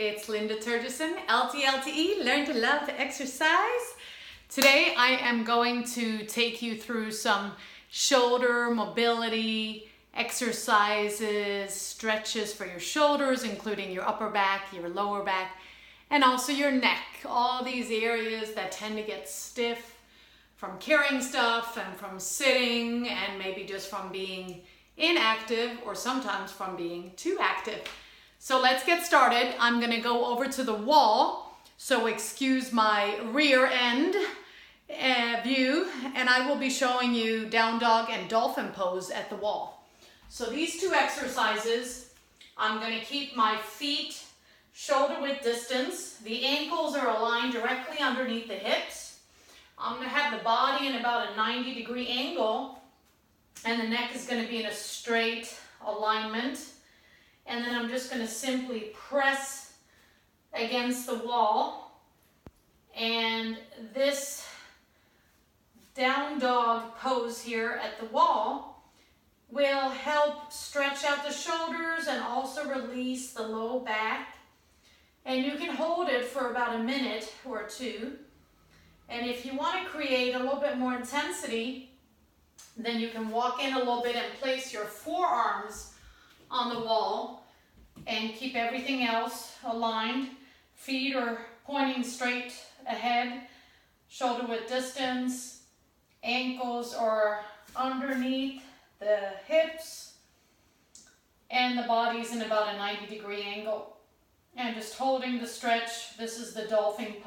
it's Linda Turgeson, LTLTE, Learn to Love to Exercise. Today I am going to take you through some shoulder mobility exercises, stretches for your shoulders, including your upper back, your lower back, and also your neck. All these areas that tend to get stiff from carrying stuff and from sitting and maybe just from being inactive or sometimes from being too active. So let's get started. I'm gonna go over to the wall, so excuse my rear end view, and I will be showing you down dog and dolphin pose at the wall. So these two exercises, I'm gonna keep my feet shoulder width distance. The ankles are aligned directly underneath the hips. I'm gonna have the body in about a 90-degree angle, and the neck is gonna be in a straight alignment. And then I'm just gonna simply press against the wall. And this down dog pose here at the wall will help stretch out the shoulders and also release the low back. And you can hold it for about a minute or two. And if you want to create a little bit more intensity, then you can walk in a little bit and place your forearms on the wall and keep everything else aligned. Feet are pointing straight ahead, shoulder width distance, ankles are underneath the hips, and the body's in about a 90-degree angle. And just holding the stretch. This is the dolphin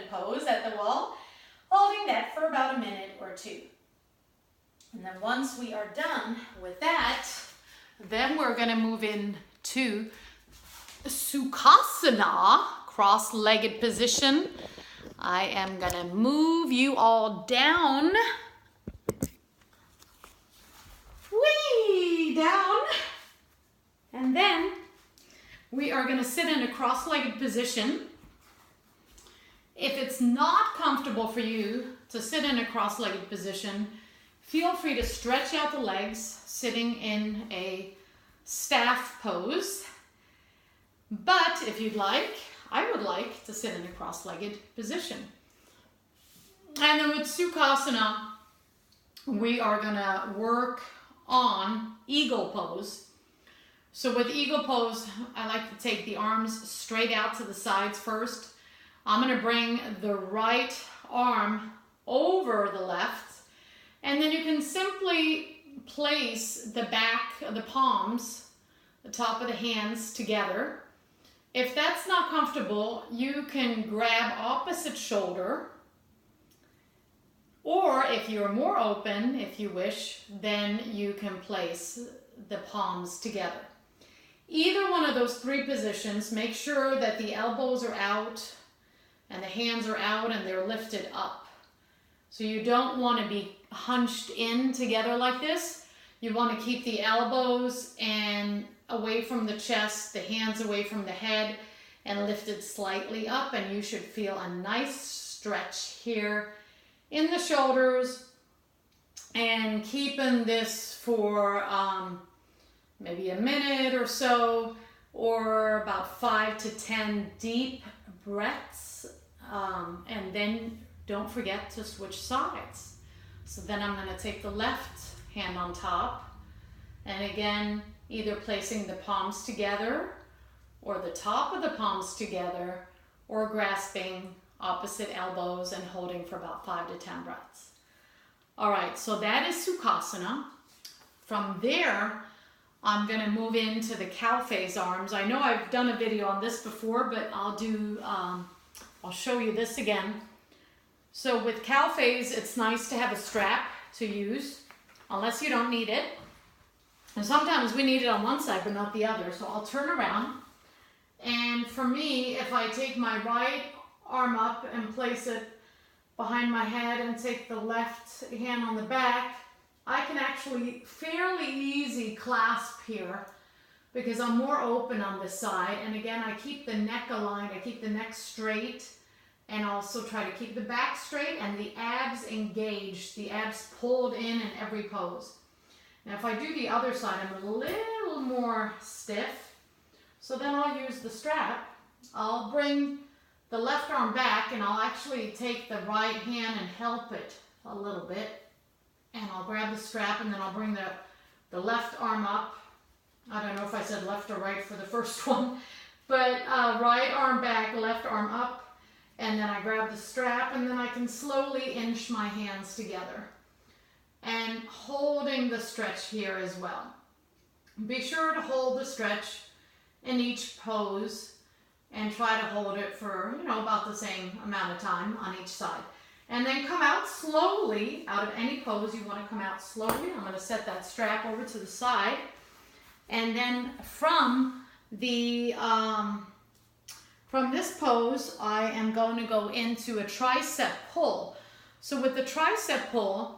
pose at the wall, holding that for about a minute or two. And then once we are done with that, then we're gonna move into Sukhasana, cross-legged position. I am gonna move you all down, way down, and then we are gonna sit in a cross-legged position. If it's not comfortable for you to sit in a cross-legged position, feel free to stretch out the legs, sitting in a staff pose. But if you'd like, I would like to sit in a cross-legged position. And then with Sukhasana, we are gonna work on eagle pose. So with eagle pose, I like to take the arms straight out to the sides first. I'm gonna bring the right arm over the left, and then you can simply place the back of the palms, the top of the hands together. If that's not comfortable, you can grab opposite shoulder, or if you're more open, if you wish, then you can place the palms together. Either one of those three positions, make sure that the elbows are out and the hands are out and they're lifted up. So you don't want to be hunched in together like this. You want to keep the elbows and away from the chest, the hands away from the head, and lifted slightly up, and you should feel a nice stretch here in the shoulders. And keeping this for maybe a minute or so, or about 5 to 10 deep breaths, and then don't forget to switch sides. So then I'm going to take the left hand on top, and again, either placing the palms together or the top of the palms together, or grasping opposite elbows and holding for about 5 to 10 breaths. All right, so that is Sukhasana. From there, I'm going to move into the cow phase arms. I know I've done a video on this before, but I'll show you this again. So with cow phase, it's nice to have a strap to use, unless you don't need it. And sometimes we need it on one side, but not the other. So I'll turn around. And for me, if I take my right arm up and place it behind my head and take the left hand on the back, I can actually fairly easy clasp here because I'm more open on this side. And again, I keep the neck aligned, I keep the neck straight, and also try to keep the back straight and the abs engaged, the abs pulled in every pose. Now if I do the other side, I'm a little more stiff. So then I'll use the strap I'll bring the left arm back, and I'll actually take the right hand and help it a little bit. And I'll grab the strap, and then I'll bring the left arm up. I don't know if I said left or right for the first one, but right arm back, left arm up, and then I grab the strap, and then I can slowly inch my hands together. And holding the stretch here as well. Be sure to hold the stretch in each pose and try to hold it for, about the same amount of time on each side. And then come out slowly out of any pose. You want to come out slowly. I'm going to set that strap over to the side. And then from this pose, I am going to go into a tricep pull. So with the tricep pull,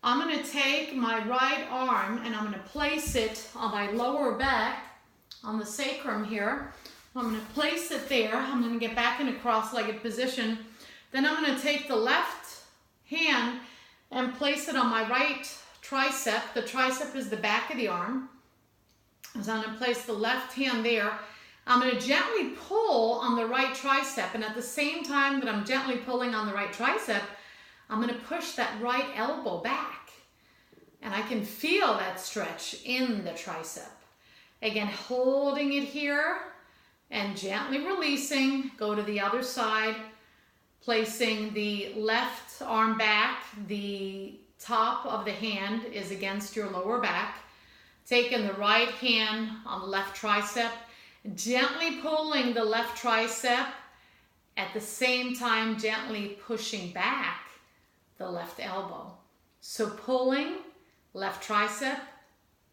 I'm going to take my right arm and I'm going to place it on my lower back, on the sacrum here. I'm going to place it there. I'm going to get back in a cross-legged position. Then I'm going to take the left hand and place it on my right tricep. The tricep is the back of the arm. So I'm going to place the left hand there. I'm going to gently pull on the right tricep, and at the same time that I'm gently pulling on the right tricep, I'm going to push that right elbow back. And I can feel that stretch in the tricep. Again, holding it here and gently releasing. Go to the other side, placing the left arm back. The top of the hand is against your lower back. Taking the right hand on the left tricep, gently pulling the left tricep, at the same time gently pushing back the left elbow. So pulling left tricep,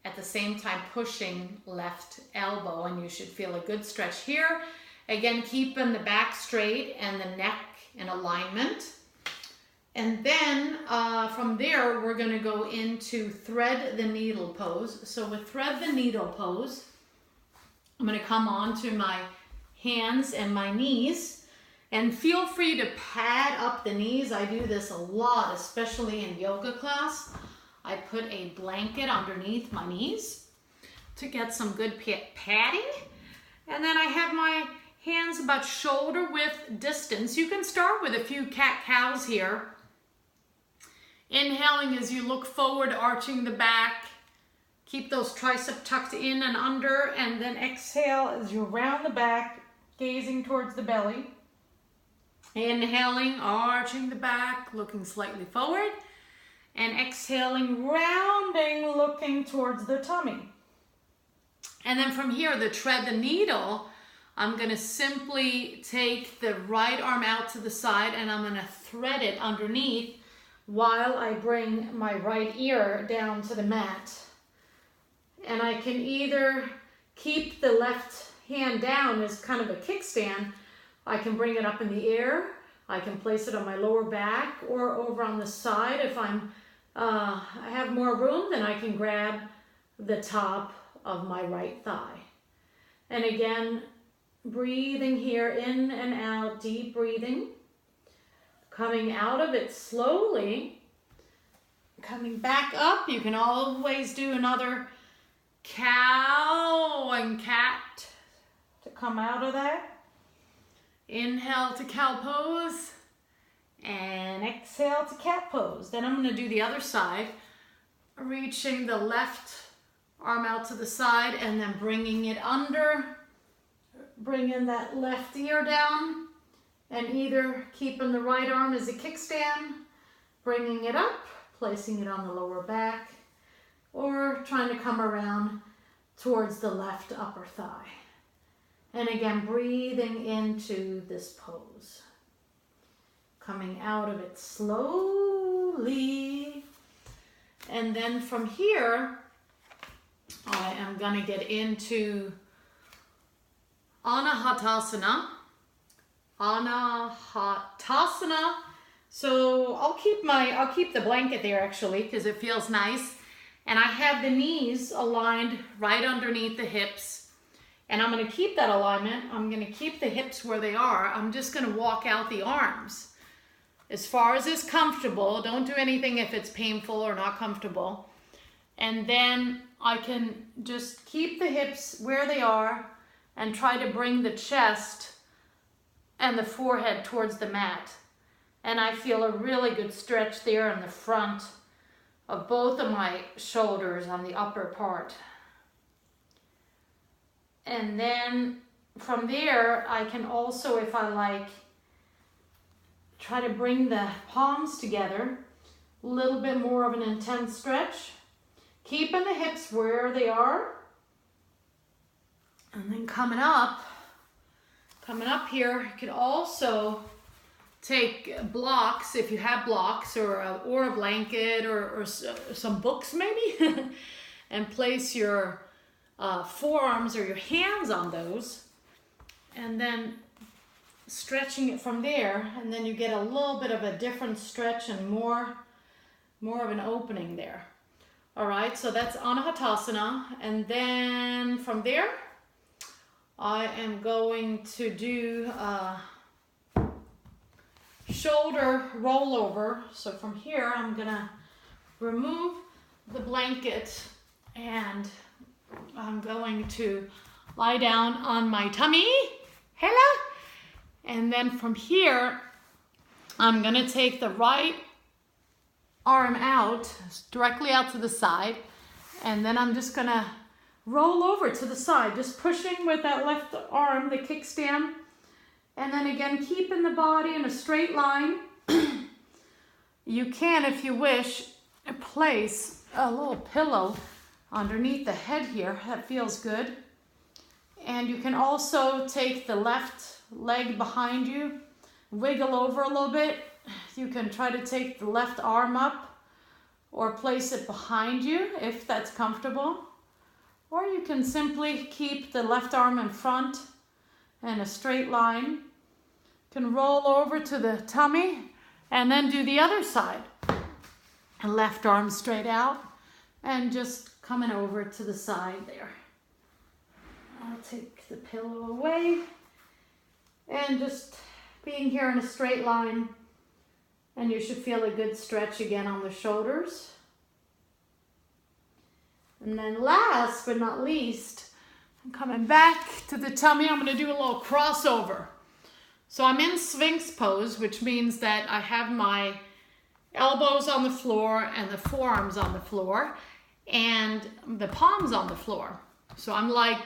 at the same time pushing left elbow, and you should feel a good stretch here. Again, keeping the back straight and the neck in alignment. And then from there, we're going to go into thread the needle pose. So with thread the needle pose, I'm going to come on to my hands and my knees. And feel free to pad up the knees. I do this a lot, especially in yoga class. I put a blanket underneath my knees to get some good padding. And then I have my hands about shoulder width distance. You can start with a few cat-cows here. Inhaling as you look forward, arching the back. Keep those triceps tucked in and under. And then exhale as you round the back, gazing towards the belly. Inhaling, arching the back, looking slightly forward. And exhaling, rounding, looking towards the tummy. And then from here, the thread the needle, I'm going to simply take the right arm out to the side and I'm going to thread it underneath while I bring my right ear down to the mat. And I can either keep the left hand down as kind of a kickstand. I can bring it up in the air. I can place it on my lower back or over on the side. If I have more room, then I can grab the top of my right thigh. And again, breathing here in and out, deep breathing. Coming out of it slowly. Coming back up. You can always do another cow and cat to come out of that. Inhale to cow pose and exhale to cat pose. Then I'm going to do the other side, reaching the left arm out to the side and then bringing it under, bringing that left ear down, and either keeping the right arm as a kickstand, bringing it up, placing it on the lower back, or trying to come around towards the left upper thigh. And again, breathing into this pose. Coming out of it slowly. And then from here, I am going to get into Anahatasana. Anahatasana. So I'll keep the blanket there actually because it feels nice. And I have the knees aligned right underneath the hips. And I'm going to keep that alignment. I'm going to keep the hips where they are. I'm just going to walk out the arms as far as is comfortable. Don't do anything if it's painful or not comfortable. And then I can just keep the hips where they are and try to bring the chest and the forehead towards the mat. And I feel a really good stretch there in the front of both of my shoulders on the upper part. And then from there, I can also, if I like, try to bring the palms together, a little bit more of an intense stretch, keeping the hips where they are. And then coming up here, you could also take blocks, if you have blocks, or a blanket, or some books maybe, and place your forearms or your hands on those, and then stretching it from there, and then you get a little bit of a different stretch and more of an opening there. All right, so that's Anahatasana, and then from there, I am going to do shoulder rollover. So from here, I'm gonna remove the blanket and I'm going to lie down on my tummy. Hello. And then from here, I'm gonna take the right arm out, directly out to the side, and then I'm just gonna roll over to the side, just pushing with that left arm, the kickstand, and then again, keeping the body in a straight line. You can, if you wish, place a little pillow underneath the head here. That feels good. And you can also take the left leg behind you, wiggle over a little bit. You can try to take the left arm up or place it behind you if that's comfortable. Or you can simply keep the left arm in front in a straight line. You can roll over to the tummy and then do the other side. And left arm straight out and just coming over to the side there. I'll take the pillow away and just being here in a straight line, and you should feel a good stretch again on the shoulders. And then last but not least, I'm coming back to the tummy. I'm going to do a little crossover. So I'm in Sphinx pose, which means that I have my elbows on the floor and the forearms on the floor and the palms on the floor. So I'm like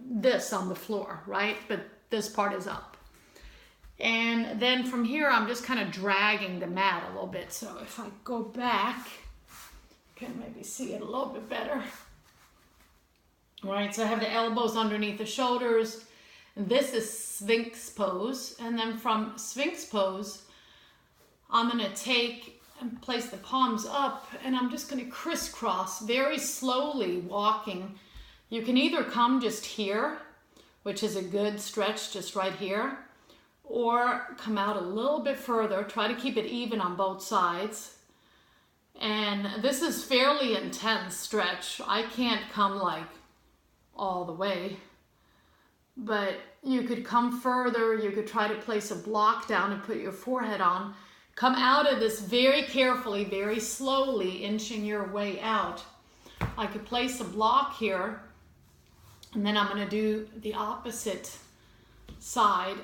this on the floor, right? But this part is up. And then from here, I'm just kind of dragging the mat a little bit. So if I go back, you can maybe see it a little bit better. All right, so I have the elbows underneath the shoulders. This is Sphinx pose. And then from Sphinx pose, I'm gonna take and place the palms up, and I'm just gonna crisscross very slowly walking. You can either come just here, which is a good stretch just right here, or come out a little bit further. Try to keep it even on both sides. And this is fairly intense stretch. I can't come like all the way, but you could come further. You could try to place a block down and put your forehead on. Come out of this very carefully, very slowly, inching your way out. I could place a block here, and then I'm going to do the opposite side.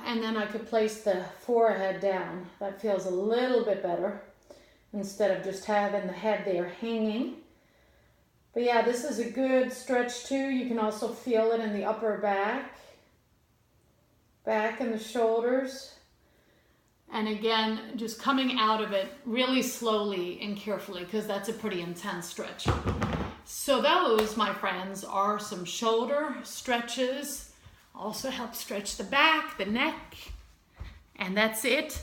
And then I could place the forehead down. That feels a little bit better instead of just having the head there hanging. But yeah, this is a good stretch too. You can also feel it in the upper back in the shoulders. And again, just coming out of it really slowly and carefully, because that's a pretty intense stretch. So those, my friends, are some shoulder stretches. Also help stretch the back, the neck, and that's it.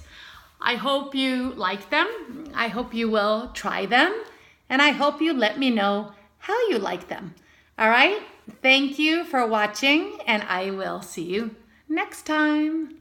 I hope you like them. I hope you will try them, and I hope you let me know how you like them. All right? Thank you for watching, and I will see you next time.